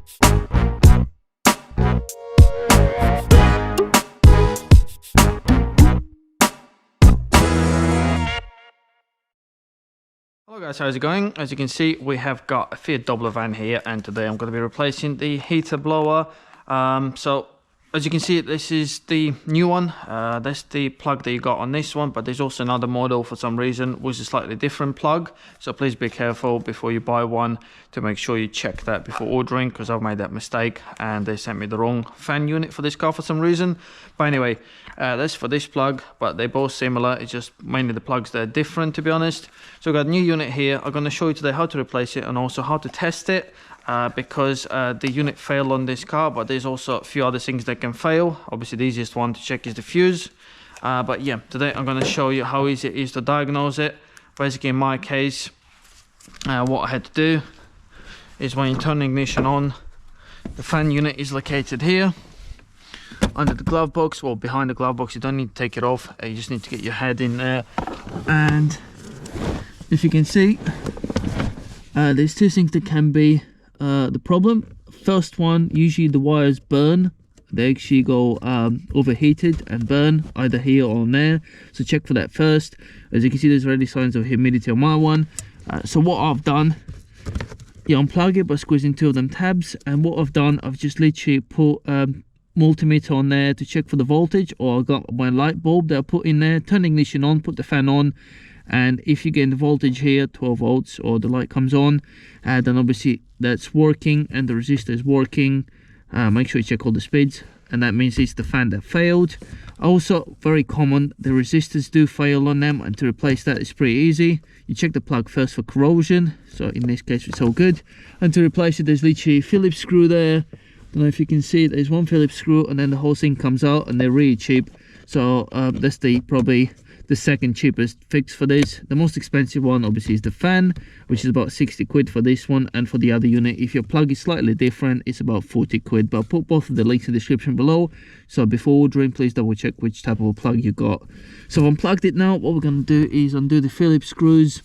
Hello guys, how's it going? As you can see, we have got a Fiat Doblo van here, and today I'm going to be replacing the heater blower. So as you can see, this is the new one. That's the plug that you got on this one, but there's also another model for some reason with a slightly different plug. So please be careful before you buy one to make sure you check that before ordering, because I've made that mistake and they sent me the wrong fan unit for this car for some reason. But anyway, that's for this plug, but they're both similar. It's just mainly the plugs that are different, to be honest. So we've got a new unit here. I'm going to show you today how to replace it and also how to test it. Because the unit failed on this car, but there's also a few other things that can fail. Obviously the easiest one to check is the fuse, but yeah, today I'm going to show you how easy it is to diagnose it. Basically in my case, what I had to do is, when you turn the ignition on, the fan unit is located here under the glove box, well behind the glove box. You don't need to take it off, you just need to get your head in there. And if you can see, there's two things that can be the problem. First one, usually the wires burn. They actually go overheated and burn either here or there, so check for that first. As you can see, there's already signs of humidity on my one. So what I've done, you unplug it by squeezing two of them tabs, and what I've done, I've just literally put multimeter on there to check for the voltage, or I got my light bulb that I put in there, turn the ignition on, put the fan on, and if you get the voltage here 12 volts or the light comes on, then obviously that's working and the resistor is working. Make sure you check all the speeds, and that means it's the fan that failed. Also very common, the resistors do fail on them, and to replace that is pretty easy. You check the plug first for corrosion, so in this case it's all good, and to replace it there's literally a Phillips screw there. I don't know if you can see, there's one Phillips screw and then the whole thing comes out, and they're really cheap. So that's probably the second cheapest fix for this. The most expensive one obviously is the fan, which is about 60 quid for this one, and for the other unit, if your plug is slightly different, it's about 40 quid. But I'll put both of the links in the description below, so before ordering please double check which type of plug you got. So I've unplugged it now. What we're going to do is undo the Phillips screws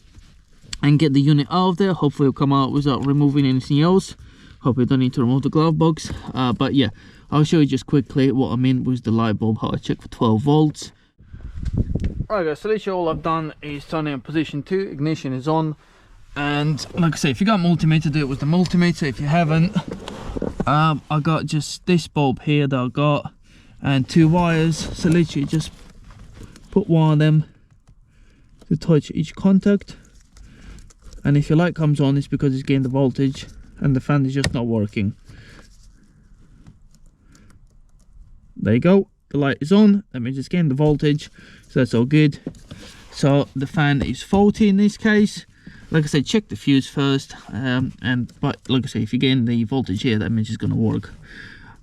and get the unit out of there. Hopefully it'll come out without removing anything else. Hope you don't need to remove the glove box, but yeah, I'll show you just quickly what I mean with the light bulb, how I check for 12 volts. Alright guys, so literally all I've done is turn it in position 2, ignition is on, and like I say, if you got multimeter, do it with the multimeter. If you haven't, I got just this bulb here that I got and two wires, so literally just put one of them to touch each contact, and if your light comes on, it's because it's getting the voltage and the fan is just not working. There you go, the light is on, that means it's getting the voltage, so that's all good. So the fan is faulty in this case. Like I said, check the fuse first, but like I say, if you're getting the voltage here, that means it's going to work.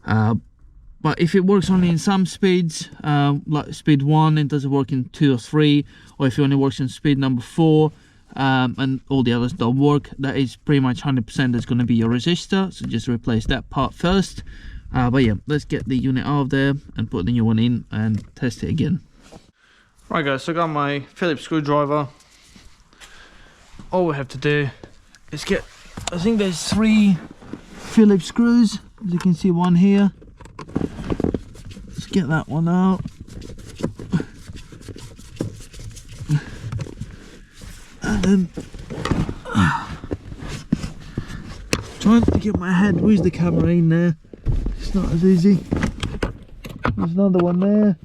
But if it works only in some speeds, like speed 1, it doesn't work in 2 or 3, or if it only works in speed number 4, and all the others don't work, that is pretty much 100% that's going to be your resistor. So just replace that part first. But yeah, let's get the unit out of there and put the new one in and test it again. Right guys, so I got my Phillips screwdriver. All we have to do is get, I think there's 3 Phillips screws, as you can see, one here. Let's get that one out. And then trying to get my head with the camera in there, it's not as easy. There's another one there.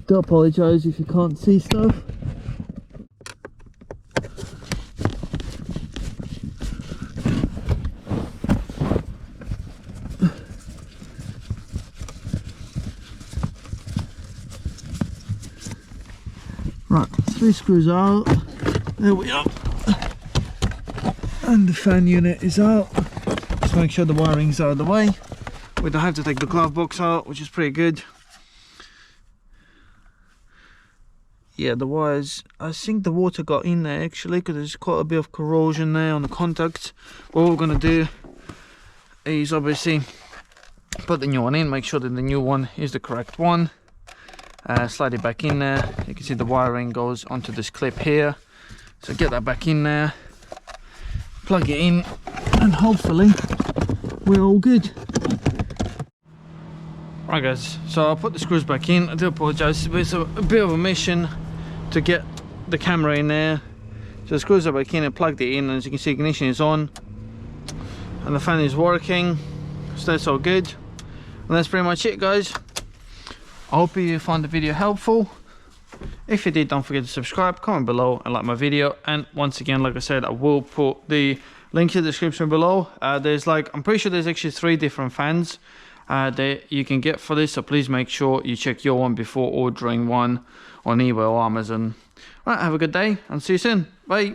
Do apologise if you can't see stuff. Right, 3 screws out. There we are. And the fan unit is out. Just make sure the wiring's out of the way. We don't have to take the glove box out, which is pretty good. Yeah, the wires, I think the water got in there actually, because there's quite a bit of corrosion there on the contacts. What we're going to do is obviously put the new one in, make sure that the new one is the correct one. Slide it back in there. You can see the wiring goes onto this clip here, so get that back in there, plug it in, and hopefully we're all good. Right guys, so I'll put the screws back in. I do apologise, it's a bit of a mission to get the camera in there. So the screws are back in and plugged it in, and as you can see, ignition is on and the fan is working, so that's all good. And that's pretty much it guys. I hope you found the video helpful. If you did, don't forget to subscribe, comment below and like my video. And once again, like I said, I will put the link in the description below. There's like, I'm pretty sure there's actually 3 different fans that you can get for this, so please make sure you check your one before ordering one on eBay or Amazon. Right, have a good day and see you soon. Bye.